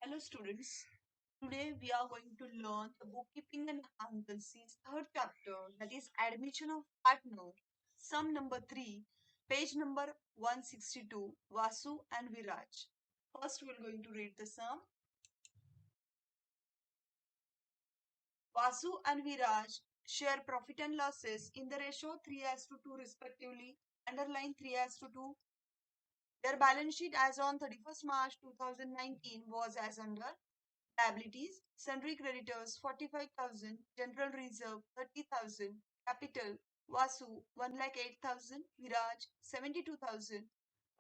Hello students, today we are going to learn the bookkeeping and accountancy's third chapter, that is admission of partner, sum number 3, page number 162, Vasu and Viraj. First we are going to read the sum. Vasu and Viraj share profit and losses in the ratio 3:2 respectively, underline 3:2. Their balance sheet as on 31st March 2019 was as under: liabilities, sundry creditors 45,000, general reserve 30,000, capital Vasu 1,08,000, Viraj 72,000,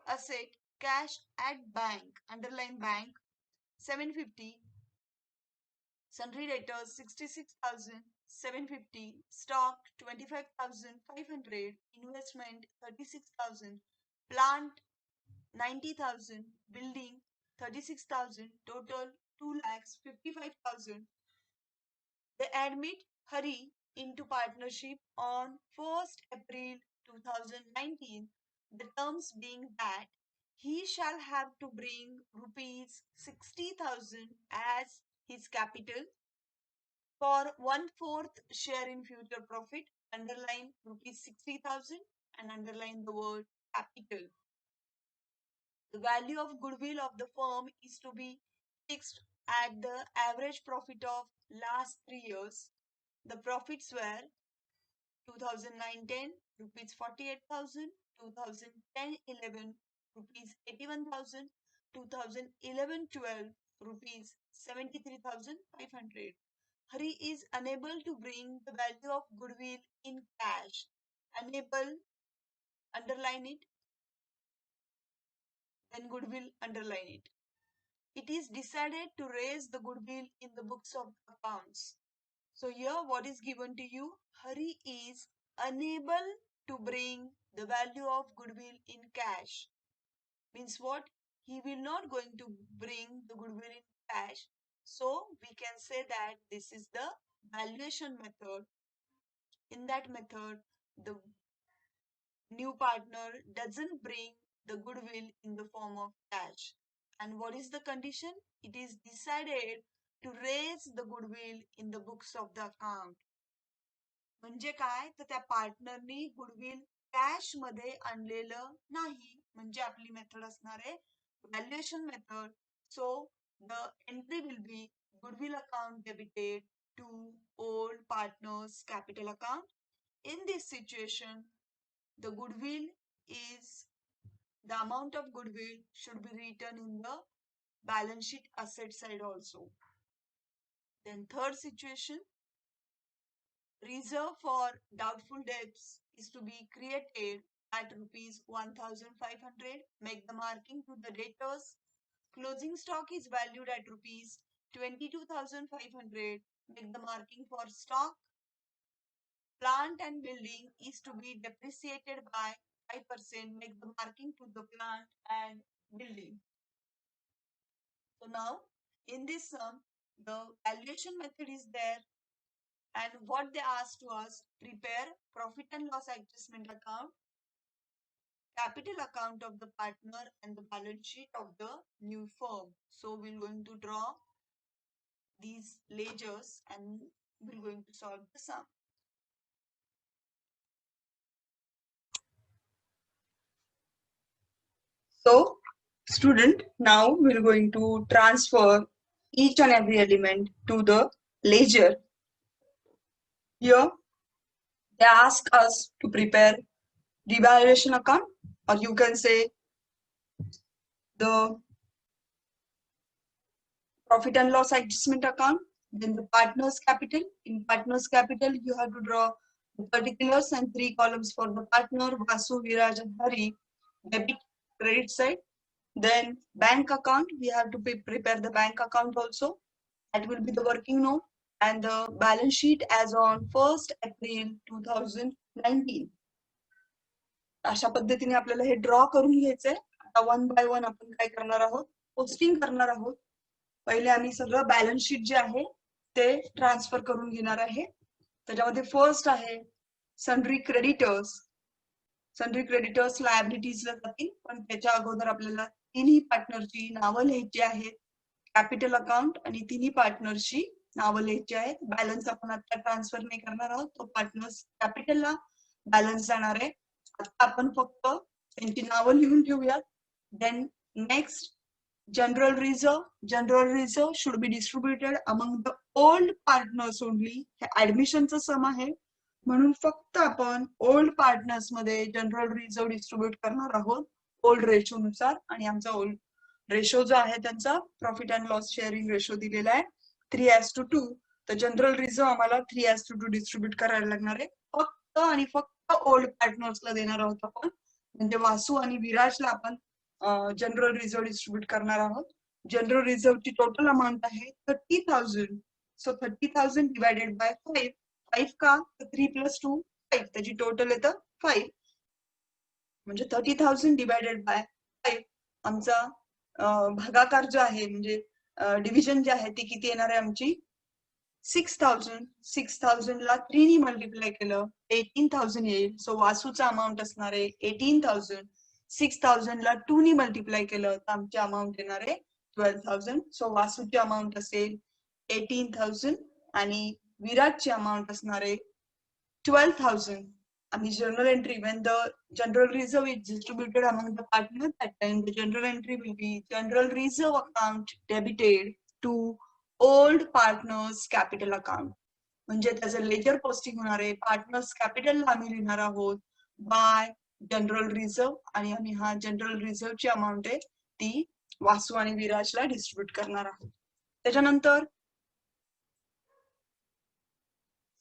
asset cash at bank, underline bank 750, sundry debtors 66,750, stock 25,500, investment 36,000, plant 90,000, building 36,000, total 2,55,000. They admit Hari into partnership on 1st April 2019, the terms being that he shall have to bring rupees 60,000 as his capital for 1/4 share in future profit, underline rupees 60,000 and underline the word capital. The value of goodwill of the firm is to be fixed at the average profit of last 3 years. The profits were 2009-10 rupees 48,000, 2010-11 rupees 81,000, 2011-12 rupees 73,500. Hari is unable to bring the value of goodwill in cash. Unable, underline it, then goodwill, underline it. It is decided to raise the goodwill in the books of accounts. So here what is given to you? Hari is unable to bring the value of goodwill in cash. Means what? He will not going to bring the goodwill in cash. So we can say that this is the valuation method. In that method, the new partner doesn't bring the goodwill in the form of cash. And what is the condition? It is decided to raise the goodwill in the books of the account. म्हणजे काय तर त्या पार्टनरनी goodwill cash मध्ये आणलेलं नाही, म्हणजे आपली method असणार आहे valuation method. So the entry will be goodwill account debited to old partners capital account. In this situation, the goodwill is the amount of goodwill should be written in the balance sheet asset side also. Then third situation, reserve for doubtful debts is to be created at rupees 1,500. Make the marking to the debtors. Closing stock is valued at rupees 22,500. Make the marking for stock. Plant and building is to be depreciated by 5%. Make the marking to the plant and building. So now in this sum, the valuation method is there. And what they asked to us, prepare profit and loss adjustment account, capital account of the partner and the balance sheet of the new firm. So we're going to draw these ledgers and we're going to solve the sum. So student, now we're going to transfer each and every element to the ledger. Here they ask us to prepare revaluation account, or you can say the profit and loss adjustment account, then the partner's capital. In partner's capital, you have to draw the particulars and 3 columns for the partner, Vasu, Viraj, and Hari, debit, credit side. Then bank account, we have to prepare the bank account also. That will be the working note and the balance sheet as on 1st April 2019. अशा पद्धतीने आपल्याला हे draw करून घ्यायचंय. आता one by one आपण काय करणार आहोत, पोस्टिंग करणार आहोत. पहिले आम्ही सगळं बॅलन्स शीट जे आहे ते ट्रान्सफर करून घेणार आहे. त्याच्यामध्ये फर्स्ट आहे सन्ड्री क्रेडिटर्स. सन्ड्री क्रेडिटर्स लायबिलिटीजला जातील, पण त्याच्या अगोदर आपल्याला तिन्ही पार्टनरची नावं लिहायची आहेत. कॅपिटल अकाउंट आणि तिन्ही पार्टनर्सची नावं लिहायची आहेत. बॅलन्स आपण आता ट्रान्सफर नाही करणार आहोत, तो पार्टनर्स कॅपिटलला बॅलन्स जाणार आहे. आता आपण फक्त त्यांची नावं लिहून ठेवूयात. Then next, general reserve should be distributed among the old partners only. हे ऍडमिशनचं सम आहे म्हणून फक्त आपण ओल्ड पार्टनर्स मध्ये जनरल रिझर्व डिस्ट्रीब्युट करणार आहोत ओल्ड रेशो नुसार. आणि आमचा ओल्ड रेशो जो आहे त्यांचा profit and loss sharing ratio दिलेला आहे 3:2. तर जनरल रिझर्व आम्हाला 3:2 डिस्ट्रीब्युट करायला लागणार आहे. फक्त आणि फक्त ओल्ड पार्टनर्सला देणार आहोत आपण. म्हणजे वासू आणि विराजला आपण जनरल रिझर्व डिस्ट्रीब्युट करणार आहोत. जनरल रिझर्वची टोटल अमाऊंट आहे 30,000. So 30,000 divided by 5. 5 का? 3 + 2 5. त्याची टोटल येतं 5. म्हणजे 30,000 डिवायडेड बाय 5. आमचा भागाकार जो आहे म्हणजे डिव्हिजन जे आहे ती किती येणार आहे आमची 6,000. 6,000 ला 3 ने मल्टिप्लाय केलं 18,000 येईल. सो वासूचा अमाऊंट असणार आहे 18,000. 6,000 ला 2 ने मल्टिप्लाय केलं तर आमची अमाऊंट येणार आहे 12,000. सो वासूची अमाऊंट असेल 18,000 आणि विराटची अमाऊंट असणार आहे 12,000. आणि journal entry, when the general reserve is distributed among the partners, at time the journal entry will be general reserve account debited to old partners capital account. म्हणजे त्याचं लेजर पोस्टिंग होणार आहे पार्टनर्स कॅपिटलला आम्ही लिहिणार आहोत बाय जनरल रिझर्व. आणि आम्ही हा जनरल रिझर्वची अमाऊंट आहे ती वासू आणि विराजला डिस्ट्रीब्युट करणार आहोत. त्याच्यानंतर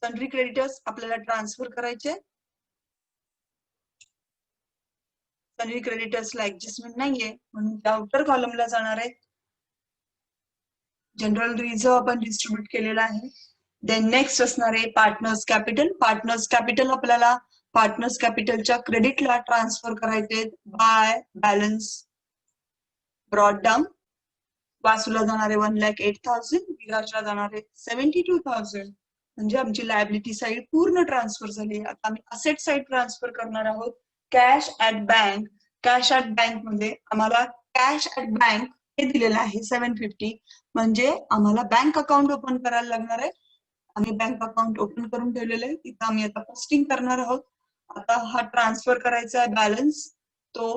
सन्ड्री क्रेडिटर्स आपल्याला ट्रान्सफर करायचे. सन्ड्री क्रेडिटर्सला ऍडजस्टमेंट नाहीये म्हणून त्या आउटर कॉलमला जाणार आहे. जनरल रिझर्व आपण डिस्ट्रीब्युट केलेला आहे. देन नेक्स्ट असणार आहे पार्टनर्स कॅपिटल. पार्टनर्स कॅपिटल आपल्याला पार्टनर्स कॅपिटलच्या क्रेडिटला ट्रान्सफर करायचे बाय बॅलन्स ब्रॉड डाऊन. वासूला जाणार आहे 1,08,000. विराजला जाणार आहे 72,000. म्हणजे आमची लायबिलिटी साईड पूर्ण ट्रान्सफर झाली. आता आम्ही असेट साईड ट्रान्सफर करणार आहोत. Cash at bank. Cash at bank मध्ये आम्हाला कॅश ऍट बँक हे दिलेलं आहे 750. म्हणजे आम्हाला बँक अकाउंट ओपन करायला लागणार आहे. आम्ही बँक अकाउंट ओपन करून ठेवलेलं आहे तिथं आम्ही आता पोस्टिंग करणार आहोत. आता हा ट्रान्सफर करायचा आहे बॅलन्स तो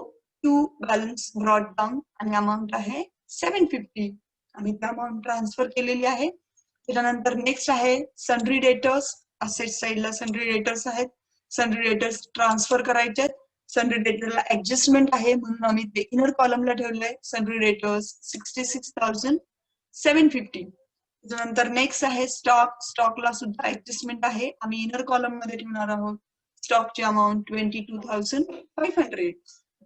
टू बॅलन्स ब्रॉड डाऊन आणि अमाऊंट आहे 750. आम्ही त्या अमाऊंट ट्रान्सफर केलेली आहे. त्याच्यानंतर नेक्स्ट आहे सन्ड्री डेटर्स. असेट साईडला सन्ड्री डेटर्स आहेत. सन्ड्री डेटर्स ट्रान्सफर करायचे आहेत. सन्ड्री डेटरला ऍडजस्टमेंट आहे म्हणून आम्ही ते इनर कॉलमला ठेवलंय. Sundry debtors 66,750. त्याच्यानंतर नेक्स्ट आहे स्टॉक. स्टॉकला सुद्धा ऍडजस्टमेंट आहे. आम्ही इनर कॉलम मध्ये ठेवणार आहोत. स्टॉकची अमाऊंट 22,500.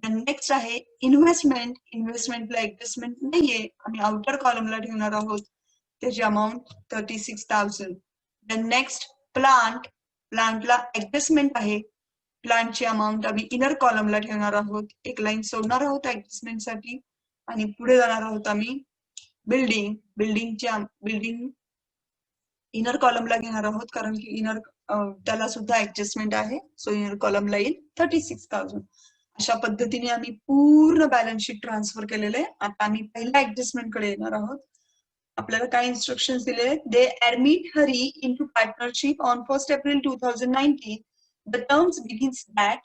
नेक्स्ट आहे इन्व्हेस्टमेंट. इन्व्हेस्टमेंटला ऍडजस्टमेंट नाहीये. आम्ही आउटर कॉलमला ठेवणार आहोत. त्याची अमाऊंट 36,000. Next plant. प्लांटला ऍडजस्टमेंट आहे. प्लांटची अमाऊंट आम्ही इनर कॉलमला ठेवणार आहोत. एक लाईन सोडणार आहोत ऍडजस्टमेंट साठी आणि पुढे जाणार आहोत आम्ही बिल्डिंग. बिल्डिंग इनर कॉलमला घेणार आहोत कारण की इनर त्याला सुद्धा ऍडजस्टमेंट आहे. सो इनर कॉलमला येईल 36,000. अशा पद्धतीने आम्ही पूर्ण बॅलन्स शीट ट्रान्सफर केलेले आहे. आता आम्ही पहिल्या ऍडजस्टमेंट कडे येणार आहोत. आपल्याला काय इन्स्ट्रक्शन्स दिले आहेत. They admit Hari into partnership on 1 April 2019. The terms begins that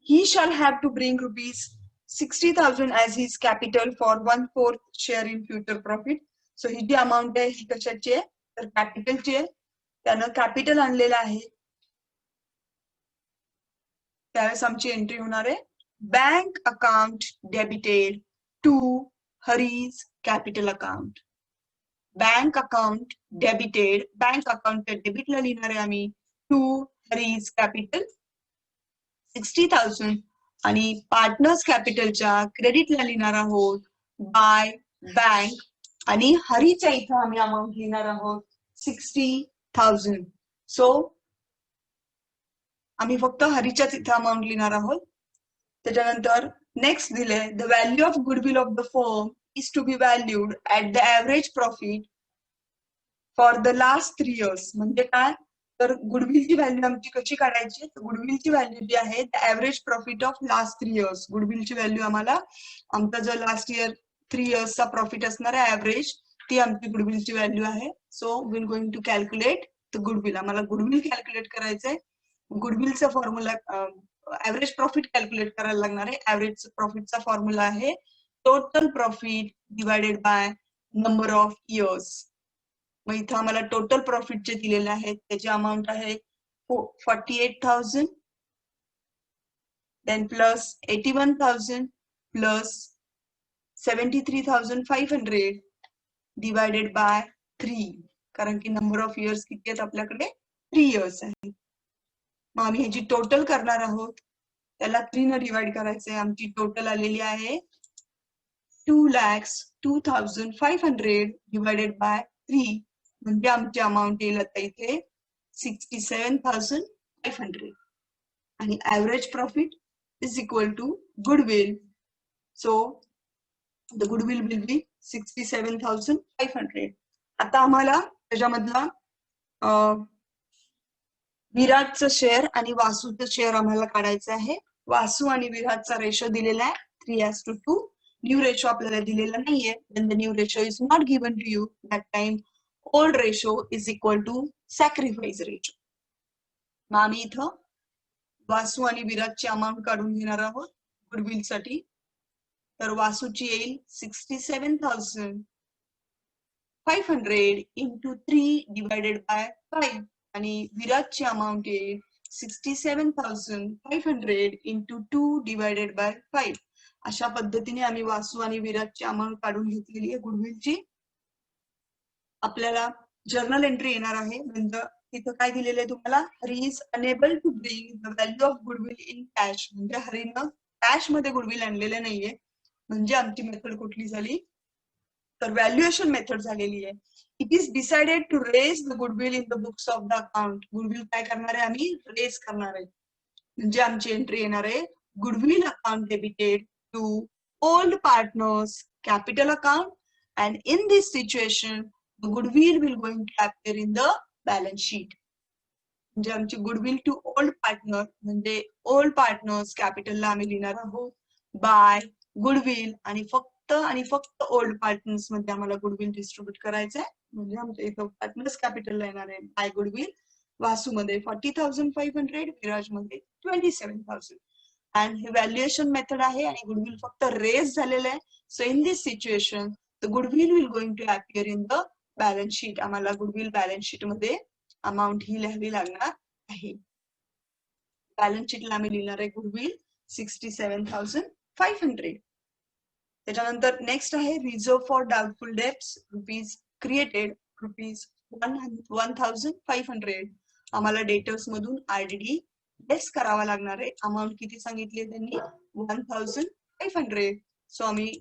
he shall have to bring ₹60,000 as his capital for 1/4 share in future profit. So ही जी अमाऊंट आहे ही कशाची आहे तर कॅपिटलची आहे. त्यानं कॅपिटल आणलेलं आहे. त्यावेळेस आमची एंट्री होणार आहे bank account debited to Hari's capital account. Bank account debited. Bank account डेबिटला लिहिणार आहे आम्ही टू हरीज कॅपिटल 60,000 आणि पार्टनर्स कॅपिटलच्या क्रेडिटला लिहिणार आहोत बाय बँक. आणि हरीच्या इथं आम्ही अमाऊंट लिहिणार आहोत 60,000. सो आम्ही फक्त हरीच्याच इथं अमाऊंट लिहिणार आहोत. त्याच्यानंतर नेक्स्ट दिले the value of goodwill of the firm is to be valued at the average profit for the last 3 years. म्हणजे काय तर गुडविलची व्हॅल्यू आमची कशी काढायची. गुडविलची व्हॅल्यू जी आहे the average profit of last 3 years. गुडविलची व्हॅल्यू आम्हाला आमचा जो लास्ट इयर 3 इयर्सचा प्रॉफिट असणार आहे ऍव्हरेज, ती आमची गुडविलची व्हॅल्यू आहे. So will going to calculate the goodwill. आम्हाला गुडविल कॅल्क्युलेट करायचंय. गुडविलचा फॉर्म्युला ऍव्हरेज प्रॉफिट कॅल्क्युलेट करायला लागणार आहे. ऍव्हरेज प्रॉफिटचा फॉर्म्युला आहे total profit divided by number of years. मग इथं आम्हाला टोटल प्रॉफिट जे दिलेले आहेत त्याची अमाऊंट आहे 48,000, then plus 81,000 plus 73,500 divided by 3. कारण की नंबर ऑफ इयर्स किती आहेत आपल्याकडे? 3 इयर्स आहेत. मग आम्ही ह्याची टोटल करणार आहोत, त्याला 3 ने डिवाइड करायचंय. आमची टोटल आलेली आहे 2,02,500 डिवायडेड बाय 3, म्हणजे आमची अमाऊंट येईल आता इथे 67,500. आणि average profit is equal to goodwill. So the goodwill will be 67,500. आता आम्हाला त्याच्यामधला विराटचं शेअर आणि वासूचं शेअर आम्हाला काढायचं आहे. वासू आणि विराटचा रेशो दिलेला आहे 3:2. न्यू रेशो आपल्याला दिलेला नाहीये. When the new ratio is not given to you, that time old ratio is equal to sacrifice ratio. मग आम्ही इथं वासू आणि विराटची अमाऊंट काढून घेणार आहोत गुडविल साठी. तर वासूची येईल 67,500 into 3 divided by 5 आणि विराटची अमाऊंट येईल 67,500 into 2 divided by 5. अशा पद्धतीने आम्ही वासू आणि विराटची अमाऊंट काढून घेतलेली आहे गुडविलची. आपल्याला जर्नल एंट्री येणार आहे. म्हणजे तिथं काय दिलेलं आहे तुम्हाला? Hari is unable to bring the value of goodwill in cash. म्हणजे हरीनं कॅश मध्ये गुडविल आणलेलं नाहीये. म्हणजे आमची मेथड कुठली झाली? तर व्हॅल्युएशन मेथड झालेली आहे. It is decided to raise the goodwill in the books of the account. Goodwill काय करणार आहे? आम्ही रेज करणार आहे. म्हणजे आमची एंट्री येणार आहे goodwill account debited to old partners capital account, and in this situation the goodwill will going to appear in the balance sheet. म्हणजे आमची गुडविल टू ओल्ड पार्टनर म्हणजे ओल्ड पार्टनर्स कॅपिटलला आम्ही लिहिणार आहोत बाय गुडविल, आणि फक्त ओल्ड पार्टनर्स मध्ये आम्हाला गुडविल डिस्ट्रीब्यूट करायचं आहे. म्हणजे आमच्या इथं पार्टनर्स कॅपिटलला येणार आहे बाय गुडविल. वासू मध्ये 40,500, विराज मध्ये 27,000. अँड हे व्हॅल्युएशन मेथड आहे आणि गुडविल फक्त रेज झालेलं आहे. So in this situation the goodwill will going to appear in the balance sheet. आम्हाला गुडविल बॅलन्स शीट मध्ये अमाऊंट ही लिहावी लागणार आहे. बॅलन्स शीटला आम्ही लिहिणार आहे गुडविल 67,500. त्याच्यानंतर नेक्स्ट आहे reserve for doubtful debts rupees created ₹1,500. आम्हाला डेटर्स मधून आरडीडी लेस करावा लागणार आहे. अमाऊंट किती सांगितली त्यांनी? 1,500. सो आम्ही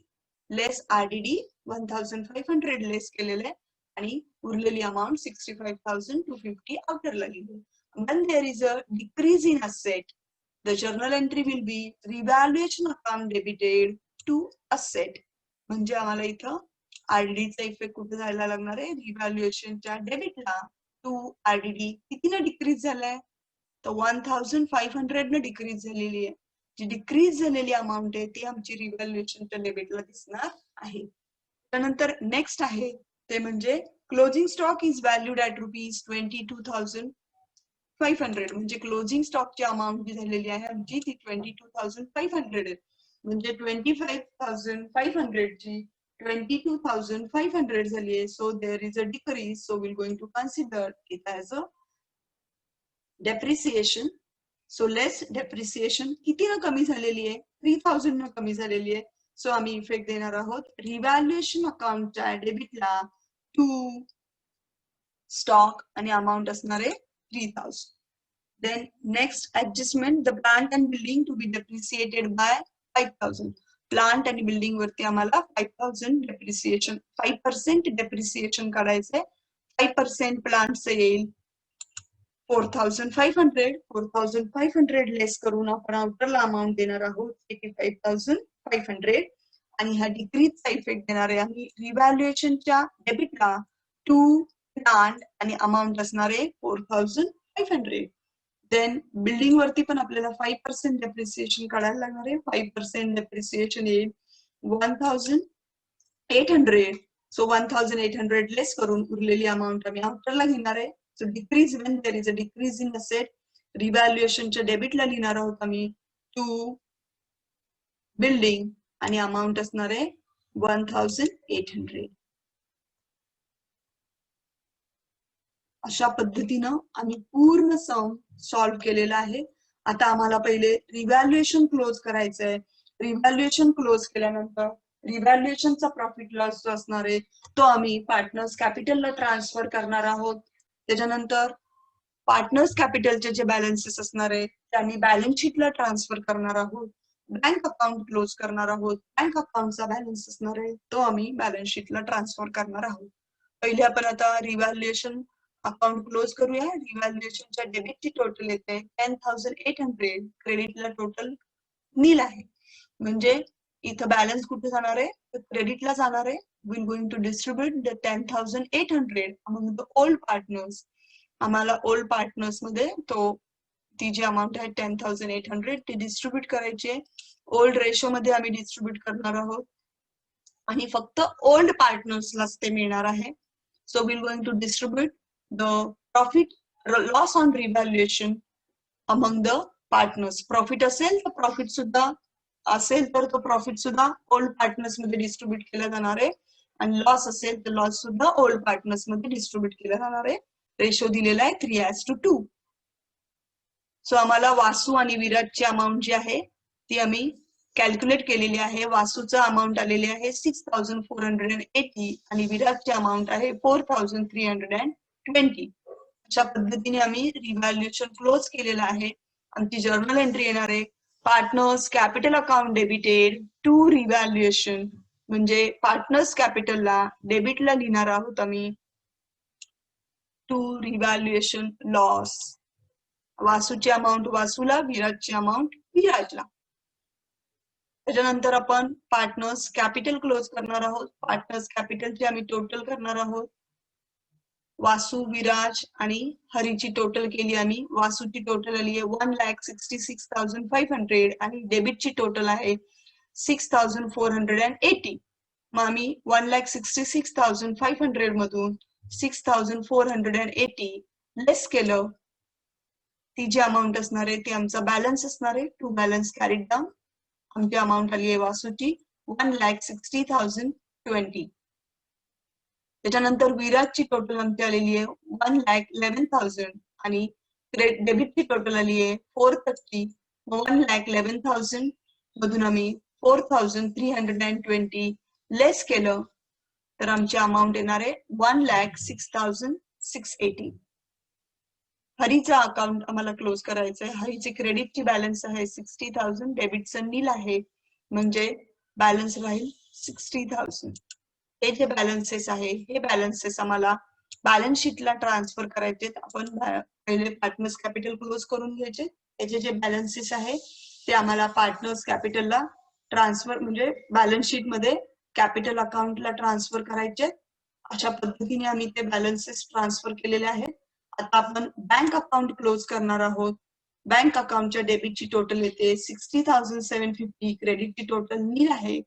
लेस आरडीडी 1,500 लेस केलेले आहे आणि उरलेली अमाऊंट 65,250 आउटरला लिहिली. When there is a decrease in asset, the journal entry will be revaluation account debited to asset. म्हणजे आम्हाला इथं आरडीडीचा इफेक्ट कुठे जायला लागणार आहे? रिव्हॅल्युएशनच्या डेबिटला टू आरडीडी कितीने डिक्रीज झालाय? तर 1,500 ने डिक्रीज झालेली आहे. जी डिक्रीज झालेली अमाऊंट आहे ती आमची रिव्हॅल्युएशनच्या डेबिटला दिसणार आहे. त्यानंतर नेक्स्ट आहे ते म्हणजे closing stock is valued at ₹22,500. म्हणजे क्लोजिंग स्टॉकची अमाऊंट जी झालेली आहे आमची ती 22,500 आहे. म्हणजे 25,500 ची 22,500 झाली आहे. So there is a decrease. So will going to consider it as a depreciation. So less depreciation किती ना कमी झालेली आहे? 3,000 न कमी झालेली आहे. सो आम्ही इफेक्ट देणार आहोत रिव्हॅल्युएशन अकाउंटच्या डेबिटला टू स्टॉक आणि अमाऊंट असणार आहे 3,000. Then next adjustment the plant and building to be depreciated by 5,000. Plant आणि बिल्डिंग वरती आम्हाला 5,000 डेप्रिसिएशन 5% डेप्रिसिएशन काढायचंय. 5% प्लांटचं येईल 4,500. 4,500 लेस करून आपण आउटरला अमाऊंट देणार आहोत 85,500. आणि हा डिक्रीजचा इफेक्ट देणार आहे आम्ही रिव्हॅल्युएशनच्या डेबिटला टू प्लांट आणि अमाऊंट असणार आहे 4,500. देन बिल्डिंग वरती पण आपल्याला 5% डेप्रिसिएशन काढायला लागणार आहे. 5% डेप्रिसिएशन येईल 1,000 800. सो 1800 लेस करून उरलेली अमाऊंट आम्ही आफ्टरला घेणार आहे. So decrease when there is a decrease in asset, रिव्हॅल्युएशनच्या डेबिटला लिहिणार आहोत आम्ही टू बिल्डिंग आणि अमाऊंट असणार आहे 1800. अशा पद्धतीनं आम्ही पूर्ण सम सॉल्व्ह केलेला आहे. आता आम्हाला पहिले रिव्हॅल्युएशन क्लोज करायचं आहे. रिव्हॅल्युएशन क्लोज केल्यानंतर रिव्हॅल्युएशनचा प्रॉफिट लॉस जो असणार आहे तो आम्ही पार्टनर्स कॅपिटलला ट्रान्सफर करणार आहोत. त्याच्यानंतर पार्टनर्स कॅपिटलचे जे बॅलन्सेस असणार आहे ते आम्ही बॅलन्स शीटला ट्रान्सफर करणार आहोत. बँक अकाउंट क्लोज करणार आहोत. बँक अकाउंटचा बॅलन्स असणार आहे तो आम्ही बॅलन्स शीटला ट्रान्सफर करणार आहोत. पहिले आपण आता रिव्हॅल्युएशन अकाउंट क्लोज करूया. रिव्हॅल्युएशनच्या डेबिटची टोटल येते 10,800, क्रेडिटला टोटल नील आहे. म्हणजे इथं बॅलन्स कुठे जाणार आहे तर क्रेडिटला जाणार आहे. Will going to distribute the 10,800 among the old partners. आम्हाला ओल्ड पार्टनर्स मध्ये ती जी अमाऊंट आहे 10,800 ती डिस्ट्रीब्यूट करायची आहे. ओल्ड रेशो मध्ये आम्ही डिस्ट्रीब्यूट करणार आहोत आणि फक्त ओल्ड पार्टनर्सलाच ते मिळणार आहे. So will going to distribute the profit loss on revaluation among the partners. Profit असेल तर प्रॉफिट सुद्धा असेल तर तो प्रॉफिट सुद्धा ओल्ड पार्टनर्स मध्ये डिस्ट्रीब्यूट केला जाणार आहे आणि लॉस असेल तर लॉस सुद्धा ओल्ड पार्टनर्स मध्ये डिस्ट्रीब्यूट केला जाणार आहे. रेशो दिलेला आहे 3:2. सो आम्हाला वासू आणि विराटची अमाऊंट जी आहे ती आम्ही कॅल्क्युलेट केलेली आहे. वासूचा अमाऊंट आलेली आहे 6,480 आणि विराटची अमाऊंट आहे 4,320. अशा पद्धतीने आम्ही रिव्हॅल्युएशन क्लोज केलेलं आहे. आमची जर्नल एंट्री येणार आहे partners capital account debited to revaluation. म्हणजे पार्टनर्स कॅपिटलला डेबिटला लिहिणार आहोत आम्ही टू रिव्हॅल्युएशन लॉस. वासूची अमाऊंट वासूला, विराटची अमाऊंट विराजला. त्याच्यानंतर आपण पार्टनर्स कॅपिटल क्लोज करणार आहोत. पार्टनर्स कॅपिटलची आम्ही टोटल करणार आहोत. वासू, विराज आणि हरीची टोटल केली आम्ही. वासूची टोटल आली आहे 1,66,500 आणि डेबिटची टोटल आहे 6,480. मग आम्ही 1,66,500 मधून 6,480 लेस केलं. ती जी अमाऊंट असणार आहे ती आमचा बॅलन्स असणार आहे. To balance carried down. आमची अमाऊंट आली आहे वासूची 1,60,020. त्याच्यानंतर विराजची टोटल आमची आलेली आहे 1,11,000 आणि डेबिटची टोटल आली आहे 430. 1,11,000 मधून आम्ही 4,320 लेस केलं तर आमची अमाऊंट येणार आहे 1,06,680. हरीचा अकाउंट आम्हाला क्लोज करायचं आहे. हरीची क्रेडिटची बॅलन्स आहे 60,000, डेबिटचं नील आहे म्हणजे बॅलन्स राहील 60,000. हे जे बॅलन्सेस आहे हे बॅलन्सेस आम्हाला बॅलन्स शीटला ट्रान्सफर करायचे. आपण पहिले पार्टनर्स कॅपिटल क्लोज करून घ्यायचे. त्याचे जे बॅलन्सेस आहे ते आम्हाला पार्टनर्स कॅपिटलला ट्रान्सफर म्हणजे बॅलन्स शीट मध्ये कॅपिटल अकाउंटला ट्रान्सफर करायचे. अशा पद्धतीने आम्ही ते बॅलन्सेस ट्रान्सफर केलेले आहेत. आता आपण बँक अकाउंट क्लोज करणार आहोत. बँक अकाउंटच्या डेबिटची टोटल येते 60,750, क्रेडिटची टोटल नील आहे.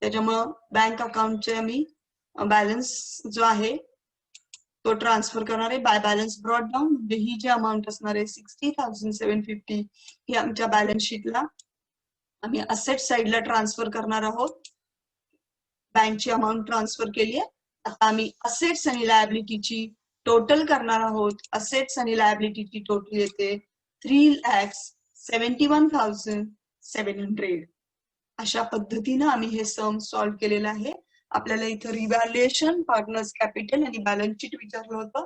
त्याच्यामुळं बँक अकाउंटचे आम्ही बॅलन्स जो आहे तो ट्रान्सफर करणार आहे बाय बॅलन्स ब्रॉट डाऊन. म्हणजे ही जी अमाऊंट असणार आहे 60,750 ही आमच्या बॅलन्स शीटला आम्ही असेट साइडला ट्रान्सफर करणार आहोत. बँकची अमाऊंट ट्रान्सफर केली आहे. आता आम्ही असेट्स आणि लायबिलिटीची टोटल करणार आहोत. असेट्स आणि लायबिलिटीची टोटल येते 3,71,700. अशा पद्धतीनं आम्ही हे सम सॉल्व्ह केलेलं आहे. आपल्याला इथं रिव्हॅल्युएशन, पार्टनर्स कॅपिटल आणि बॅलन्स शीट विचारलं होतं.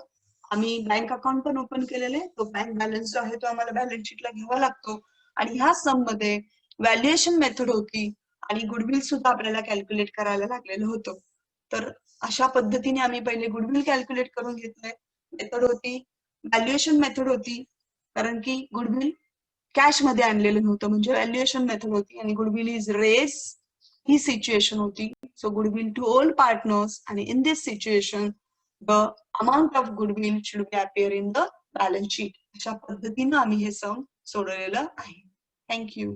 आम्ही बँक अकाउंट पण ओपन केलेले. तो बँक बॅलन्स जो आहे तो आम्हाला बॅलन्स शीटला घ्यावा लागतो आणि ह्या सम मध्ये व्हॅल्युएशन मेथड होती आणि गुडविल सुद्धा आपल्याला कॅल्क्युलेट करायला लागलेलं होतं. तर अशा पद्धतीने आम्ही पहिले गुडविल कॅल्क्युलेट करून घेतलंय. मेथड होती व्हॅल्युएशन मेथड होती कारण की गुडविल कॅश मध्ये आणलेलं नव्हतं म्हणजे व्हॅल्युएशन मेथड होती आणि गुडविल इज रेस ही सिच्युएशन होती. So goodwill to all partners आणि in this situation the amount of goodwill should be appear in the balance sheet. अशा पद्धतीनं आम्ही हे सम सोडवलेलं आहे. थँक्यू.